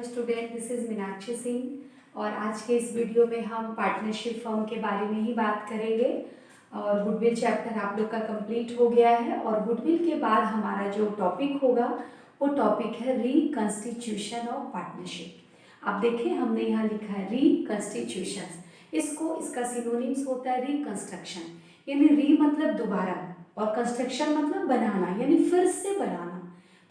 Student, this is Meenakshi Singh और आज के इस वीडियो में हम पार्टनरशिप फर्म के बारे में ही बात करेंगे। और गुडविल चैप्टर आप लोग का कंप्लीट हो गया है और गुडविल के बाद हमारा जो टॉपिक होगा वो टॉपिक है रिकंस्टिट्यूशन ऑफ पार्टनरशिप। आप देखें हमने यहाँ लिखा है रिकंस्टिट्यूशन, इसका सिनोनिम्स होता है रिकंस्ट्रक्शन, यानी री मतलब दोबारा और कंस्ट्रक्शन मतलब बनाना, यानी फिर से बनाना।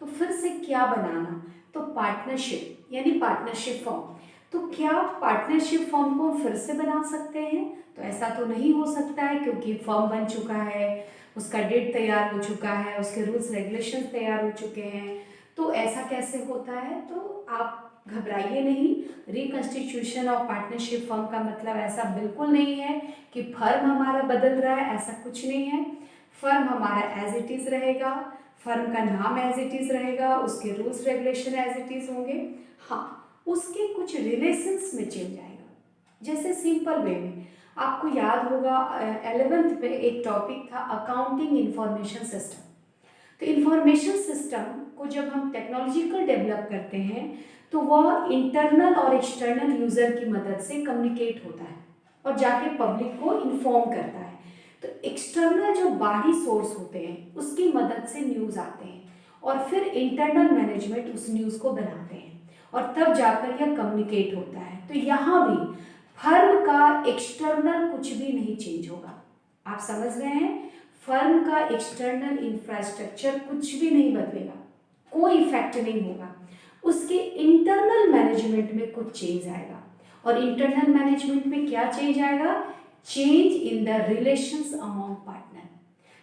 तो फिर से क्या बनाना? तो पार्टनरशिप यानी पार्टनरशिप फॉर्म। तो क्या पार्टनरशिप फॉर्म को फिर से बना सकते हैं? तो ऐसा तो नहीं हो सकता है क्योंकि फॉर्म बन चुका है, उसका डेट तैयार हो चुका है, उसके रूल्स रेगुलेशंस तैयार हो चुके हैं। तो ऐसा कैसे होता है? तो आप घबराइए नहीं। रिकंस्टिट्यूशन ऑफ पार्टनरशिप फॉर्म का मतलब ऐसा बिल्कुल नहीं है कि फर्म हमारा बदल रहा है, ऐसा कुछ नहीं है। फर्म हमारा एज इट इज़ रहेगा, फर्म का नाम एज इट इज़ रहेगा, उसके rules regulation as it is होंगे। हाँ, उसके कुछ रिलेशंस में चेंज आएगा। जैसे सिंपल वे में आपको याद होगा 11th में एक टॉपिक था अकाउंटिंग इंफॉर्मेशन सिस्टम। तो इंफॉर्मेशन सिस्टम को जब हम टेक्नोलॉजिकल डेवलप करते हैं तो वह इंटरनल और एक्सटर्नल यूज़र की मदद से कम्युनिकेट होता है और जाके पब्लिक को इन्फॉर्म करता है। तो एक्सटर्नल जो बाहरी सोर्स होते हैं उसकी मदद से न्यूज़ आते हैं और फिर इंटरनल मैनेजमेंट उस न्यूज़ को बनाते हैं और तब जाकर यह कम्युनिकेट होता है। तो यहाँ भी फर्म का एक्सटर्नल कुछ भी नहीं चेंज होगा। आप समझ रहे हैं? फर्म का एक्सटर्नल इंफ्रास्ट्रक्चर कुछ भी नहीं बदलेगा, कोई इफेक्ट नहीं होगा। उसके इंटरनल मैनेजमेंट में कुछ चेंज आएगा। और इंटरनल मैनेजमेंट में क्या चेंज आएगा? Change in the relations among partner.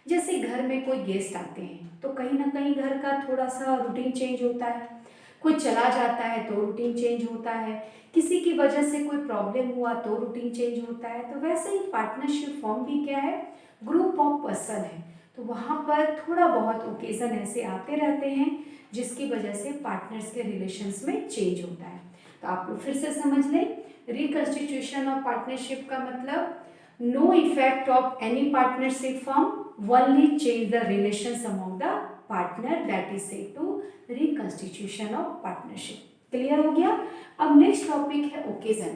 जैसे घर में कोई गेस्ट आते हैं तो कहीं ना कहीं घर का थोड़ा सा रूटीन चेंज होता है, कोई चला जाता है तो रूटीन चेंज होता है, किसी की वजह से कोई प्रॉब्लम हुआ तो रूटीन चेंज होता है। तो वैसे ही पार्टनरशिप फॉर्म भी क्या है? ग्रुप ऑफ पर्सन है। तो वहाँ पर थोड़ा बहुत ओकेजन ऐसे आते रहते हैं जिसकी वजह से पार्टनर्स के रिलेशंस में चेंज होता है। तो आप लोग फिर से समझ लें, रिकंस्टिट्यूशन ऑफ पार्टनरशिप का मतलब no effect of any partnership form, only change the relations among the partner, that is said to reconstitution of partnership। Clear हो गया? अब नेक्स्ट टॉपिक है ओकेजन,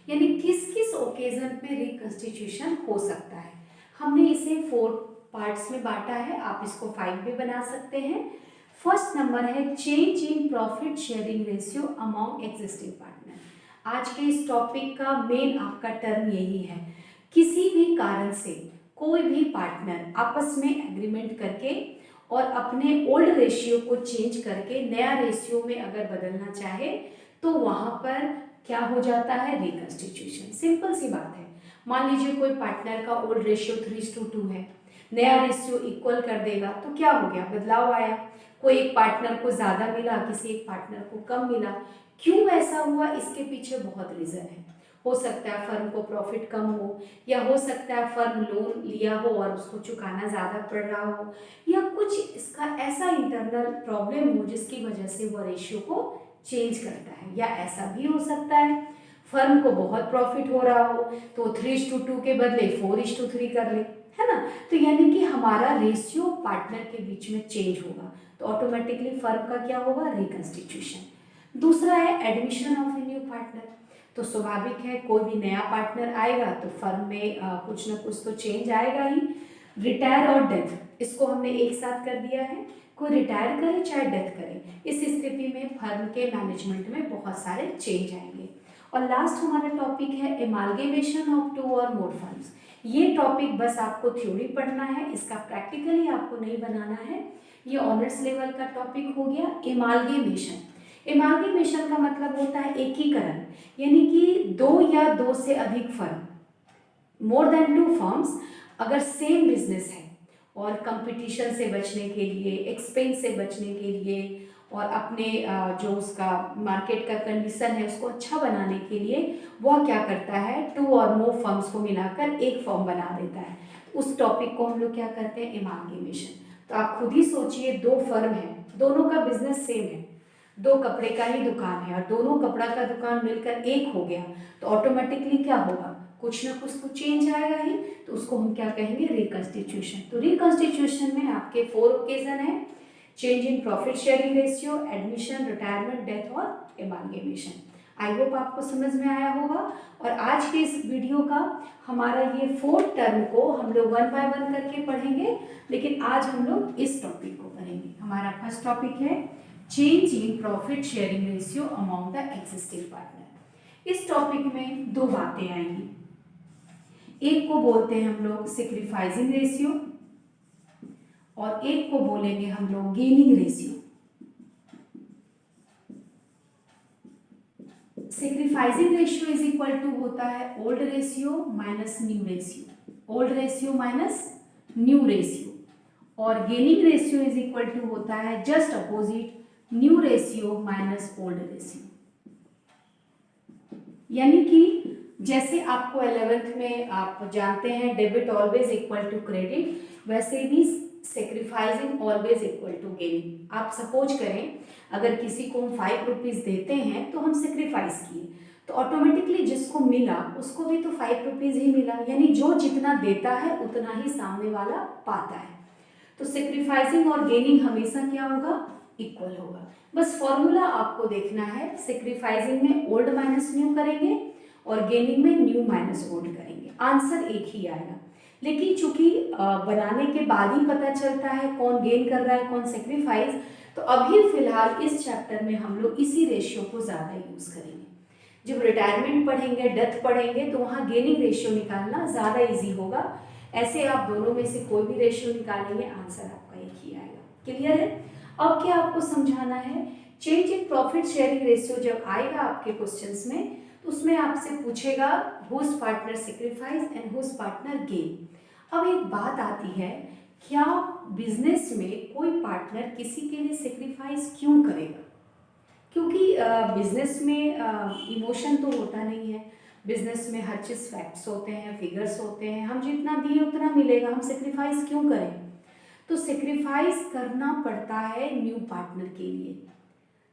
यानी किस किस ओकेजन पे रिकंस्टिट्यूशन हो सकता है। हमने इसे 4 पार्ट्स में बांटा है, आप इसको 5 भी बना सकते हैं। फर्स्ट नंबर है change in profit sharing ratio among existing partner. आज के इस टॉपिक का मेन आपका टर्म यही है, किसी भी कारण से कोई भी पार्टनर आपस में एग्रीमेंट करके और अपने ओल्ड रेशियो को चेंज करके नया रेशियो में अगर बदलना चाहे तो वहाँ पर क्या हो जाता है? रिकंस्टिट्यूशन। सिंपल सी बात है। मान लीजिए कोई पार्टनर का ओल्ड रेशियो 3:2 है, नया रेशियो इक्वल कर देगा तो क्या हो गया? बदलाव आया। कोई एक पार्टनर को ज़्यादा मिला, किसी एक पार्टनर को कम मिला। क्यों ऐसा हुआ? इसके पीछे बहुत रीज़न है। हो सकता है फर्म को प्रॉफिट कम हो, या हो सकता है फर्म लोन लिया हो और उसको चुकाना ज़्यादा पड़ रहा हो, या कुछ इसका ऐसा इंटरनल प्रॉब्लम हो जिसकी वजह से वो रेशियो को चेंज करता है। या ऐसा भी हो सकता है फर्म को बहुत प्रॉफिट हो रहा हो तो 3:2 के बदले 4:3 कर ले, है ना। तो यानी कि हमारा रेशियो पार्टनर के बीच में चेंज होगा तो ऑटोमेटिकली फर्म का क्या होगा? रिकंस्टिट्यूशन। दूसरा है admission of a new partner. तो स्वाभाविक है कोई भी नया पार्टनर आएगा तो फर्म में कुछ ना कुछ तो चेंज आएगा ही। रिटायर और डेथ, इसको हमने एक साथ कर दिया है। कोई रिटायर करे चाहे डेथ करे, इस स्थिति में फर्म के मैनेजमेंट में बहुत सारे चेंज आएंगे। और लास्ट हमारा टॉपिक है एमालगेमेशन ऑफ 2 और मोर फर्म्स। ये टॉपिक बस आपको थ्योरी पढ़ना है, इसका प्रैक्टिकली आपको नहीं बनाना है। ये ऑनर्स लेवल का टॉपिक हो गया एमालगेमेशन। एमालगेमेशन का मतलब होता है एकीकरण, यानी कि 2 या 2 से अधिक फर्म, मोर देन 2 फर्म्स अगर सेम बिजनेस है और कंपटीशन से बचने के लिए, एक्सपेंस से बचने के लिए और अपने जो उसका मार्केट का कंडीशन है उसको अच्छा बनाने के लिए वह क्या करता है? 2 और मोर फर्म्स को मिलाकर एक फर्म बना देता है। उस टॉपिक को हम लोग क्या करते हैं? एमालगेमेशन। तो आप खुद ही सोचिए, 2 फर्म है, दोनों का बिजनेस सेम है, 2 कपड़े का ही दुकान है और दोनों कपड़ा का दुकान मिलकर एक हो गया तो ऑटोमेटिकली क्या होगा? कुछ ना कुछ तो चेंज आएगा ही। तो उसको हम क्या कहेंगे? रिकंस्टिट्यूशन। तो रिकंस्टिट्यूशन में आपके 4 ओकेजन है, change in profit sharing ratio, admission, retirement, death और एमालगेमेशन। आई होप आपको समझ में आया होगा। और आज के इस वीडियो का हमारा ये 4th टर्म को हम लोग 1 बाय 1 करके पढ़ेंगे, लेकिन आज हम लोग इस टॉपिक को पढ़ेंगे। हमारा फर्स्ट टॉपिक है change in profit sharing ratio among the existing partner. इस टॉपिक में दो बातें आएंगी, एक को बोलते हैं हम लोग सेक्रीफाइसिंग रेशियो और एक को बोलेंगे हम लोग gaining ratio. Sacrificing ratio is equal to होता है old ratio minus new ratio, old ratio minus new ratio, और gaining ratio is equal to होता है just opposite new ratio minus old ratio. यानी कि जैसे आपको 11th में आप जानते हैं debit always equal to credit, वैसे भी sacrificing always equal to gaining. आप सपोज करें अगर किसी को हम 5 रुपीज़ देते हैं तो हम सेक्रीफाइस किए, तो ऑटोमेटिकली जिसको मिला उसको भी तो 5 रुपीज़ ही मिला, यानी जो जितना देता है उतना ही सामने वाला पाता है। तो सेक्रीफाइसिंग और गेनिंग हमेशा क्या होगा, इक्वल होगा। बस फॉर्मूला आपको देखना है, सेक्रीफाइसिंग में ओल्ड माइनस न्यू करेंगे और गेनिंग में न्यू माइनस ओल्ड करेंगे, आंसर एक ही आएगा। लेकिन चूंकि बनाने के बाद ही पता चलता है कौन गेन कर रहा है कौन सेक्रीफाइस, तो अभी फिलहाल इस चैप्टर में हम लोग इसी रेशियो को ज़्यादा यूज़ करेंगे। जब रिटायरमेंट पढ़ेंगे, डेथ पढ़ेंगे, तो वहाँ गेनिंग रेशियो निकालना ज़्यादा इजी होगा। ऐसे आप दोनों में से कोई भी रेशियो निकालेंगे, आंसर आपका एक ही आएगा। क्लियर है? अब क्या आपको समझाना है, change in profit sharing ratio जब आएगा आपके क्वेश्चंस में, तो उसमें आपसे पूछेगा whose partner sacrifice and whose partner gain. अब एक बात आती है, क्या बिजनेस में कोई पार्टनर किसी के लिए सेक्रीफाइस क्यों करेगा? क्योंकि बिजनेस में इमोशन तो होता नहीं है, बिजनेस में हर चीज़ फैक्ट्स होते हैं, फिगर्स होते हैं, हम जितना दिए उतना मिलेगा, हम सेक्रीफाइस क्यों करें? तो सेक्रीफाइस करना पड़ता है न्यू पार्टनर के लिए।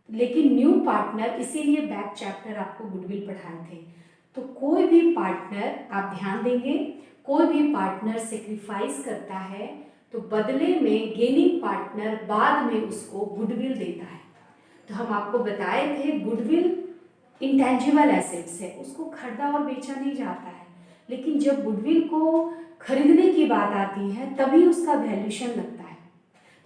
लेकिन न्यू पार्टनर, इसीलिए बैक चैप्टर आपको गुडविल पढ़ाए थे, तो कोई भी पार्टनर, आप ध्यान देंगे, कोई भी पार्टनर सेक्रीफाइस करता है तो बदले में गेनिंग पार्टनर बाद में उसको गुडविल देता है। तो हम आपको बताए थे गुडविल इंटेंजिबल एसेट्स है, उसको खरीदा और बेचा नहीं जाता है, लेकिन जब गुडविल को खरीदने की बात आती है तभी उसका वैल्यूएशन लगता है।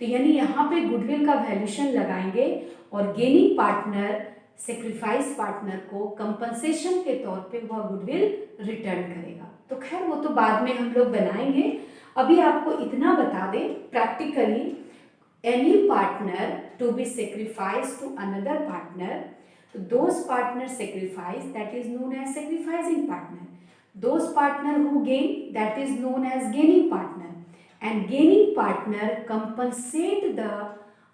तो यानी यहाँ पे गुडविल का वैल्यूएशन लगाएंगे और गेनिंग पार्टनर सेक्रीफाइस पार्टनर को कंपनसेशन के तौर पे वह गुडविल रिटर्न करेगा। तो खैर वो तो बाद में हम लोग बनाएंगे, अभी आपको इतना बता दें practically, any partner to be sacrifice to another partner, तो those partner sacrifice that is known as sacrificing partner, those partner who gain that is known as gaining partner, and gaining partner compensate the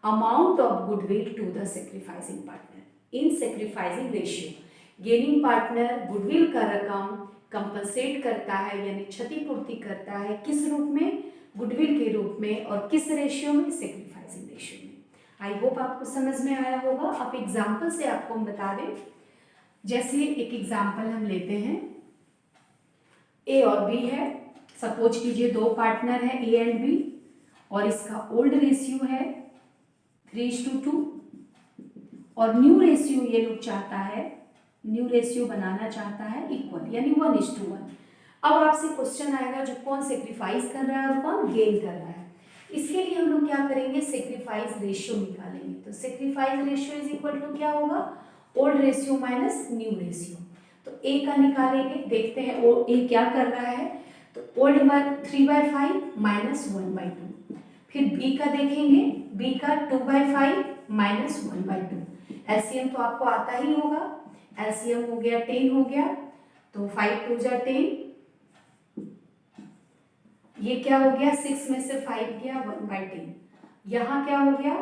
amount of goodwill to the sacrificing partner in sacrificing ratio। gaining partner goodwill का रकम compensate करता है, यानी क्षतिपूर्ति करता है, किस रूप में, गुडविल के रूप में, और किस रेशियो में, सेक्रीफाइसिंग रेशियो में। आई होप आपको समझ में आया होगा। अब एग्जाम्पल से आपको हम बता दें, जैसे एक एग्जाम्पल हम लेते हैं, ए और बी है, सपोज कीजिए दो पार्टनर है ए एंड बी, और इसका ओल्ड रेशियो है 3:2 और न्यू रेशियो ये लोग चाहता है, न्यू रेशियो बनाना चाहता है इक्वल, यानी 1:1। अब आपसे क्वेश्चन आएगा जो कौन सेक्रीफाइस कर रहा है और कौन गेन कर रहा है। इसके लिए हम लोग क्या करेंगे, सेक्रीफाइस रेशियो निकालेंगे। तो sacrifice ratio is equal to क्या होगा, old ratio minus new ratio. तो ए का निकालेंगे, देखते हैं वो ए क्या कर रहा है, तो ओल्ड 3/5 माइनस 1/2। फिर बी का देखेंगे, बी का 2/5 माइनस 1/2। एलसीएम तो आपको आता ही होगा, एलसीएम हो गया 10 हो गया, तो 5 2 जा 10, ये क्या हो गया 6 में से 5 गया 1/10, यहाँ क्या हो गया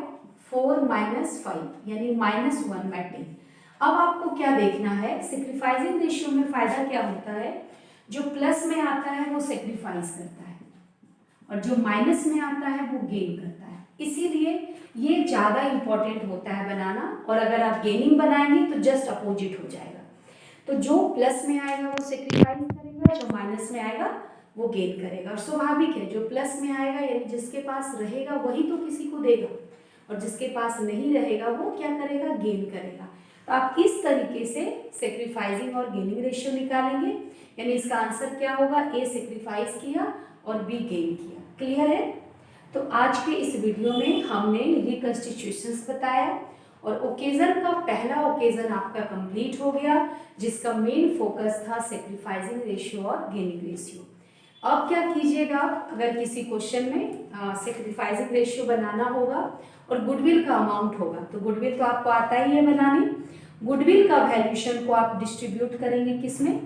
4 माइनस 5 यानी माइनस 1/10। अब आपको क्या देखना है, सेक्रीफाइसिंग रेशियो में फायदा क्या होता है, जो प्लस में आता है वो सेक्रीफाइस करता है और जो माइनस में आता है वो गेन करता है, इसीलिए ये ज़्यादा इंपॉर्टेंट होता है बनाना। और अगर आप गेनिंग बनाएंगे तो जस्ट अपोजिट हो जाएगा, तो जो प्लस में आएगा वो सेक्रीफाइस करेगा, जो माइनस में आएगा वो गेन करेगा। और स्वाभाविक है, जो प्लस में आएगा यानी जिसके पास रहेगा वही तो किसी को देगा, और जिसके पास नहीं रहेगा वो क्या करेगा, गेन करेगा। तो आप इस तरीके से सेक्रीफाइसिंग और गेनिंग रेशियो निकालेंगे, यानी इसका आंसर क्या होगा, ए सेक्रीफाइस किया और बी गेन किया। क्लियर है? तो आज के इस वीडियो में हमने रिकंस्टिट्यूशंस बताया और ओकेजन का पहला ओकेजन आपका कंप्लीट हो गया, जिसका मेन फोकस था सेक्रीफाइसिंग रेशियो और गेनिंग रेशियो। अब क्या कीजिएगा, अगर किसी क्वेश्चन में सेक्रीफाइसिंग रेशियो बनाना होगा और गुडविल का अमाउंट होगा, तो गुडविल तो आपको आता ही है बनाने। गुडविल का वैल्यूएशन को आप डिस्ट्रीब्यूट करेंगे किसमें,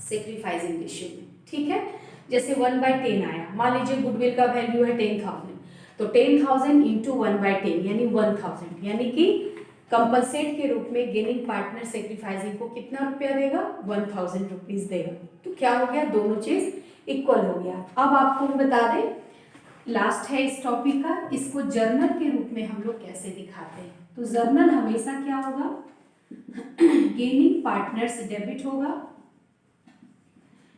सेक्रीफाइसिंग रेशियो में। ठीक है, जैसे 1/10 आया, मान लीजिए गुडविल का वैल्यू है 10,000, तो 10,000 इंटू 1/10 यानी 1,000, यानी कि कंपनसेट के रूप में गेनिंग पार्टनर सेक्रीफाइसिंग को कितना रुपया देगा, 1,000 रुपीज देगा। तो क्या हो गया, दोनों चीज इक्वल हो गया। अब आपको हम बता दें, लास्ट है इस टॉपिक का, इसको जर्नल के रूप में हम लोग कैसे दिखाते हैं। तो जर्नल हमेशा क्या होगा, गेनिंग पार्टनर्स डेबिट होगा,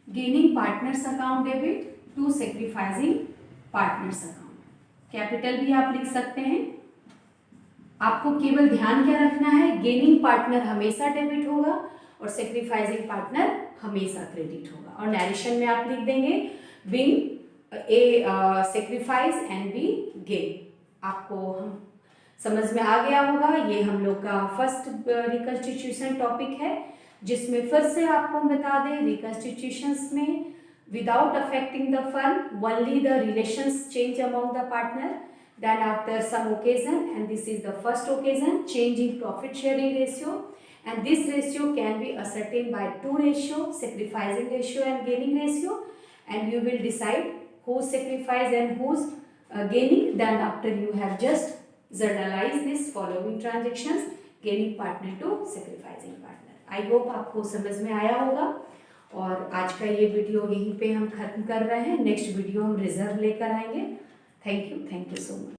gaining partners account debit to sacrificing partners account. Capital भी आप लिख सकते हैं। आपको केवल ध्यान क्या रखना है, गेनिंग पार्टनर हमेशा डेबिट होगा और सेक्रीफाइसिंग पार्टनर हमेशा क्रेडिट होगा। और नरेशन में आप लिख देंगे बिन A sacrifice and B gain. आपको हम समझ में आ गया होगा। ये हम लोग का फर्स्ट रिकंस्टिट्यूशन टॉपिक है, जिसमें फिर से आपको हम बता दें, रिकंस्टिट्यूशंस में without affecting the firm only the relations change among the partner, then after some occasion, and this is the first occasion, change in profit sharing ratio, and this ratio can be ascertained by two ratio, sacrificing ratio and gaining ratio, and you will decide who's sacrifice and who's gaining. Then after you have just journalize this following transactions, gaining partner to sacrificing partner. I hope आपको समझ में आया होगा। और आज का ये video यहीं पे हम खत्म कर रहे हैं। नेक्स्ट वीडियो हम रिजर्व लेकर आएंगे। Thank you so much.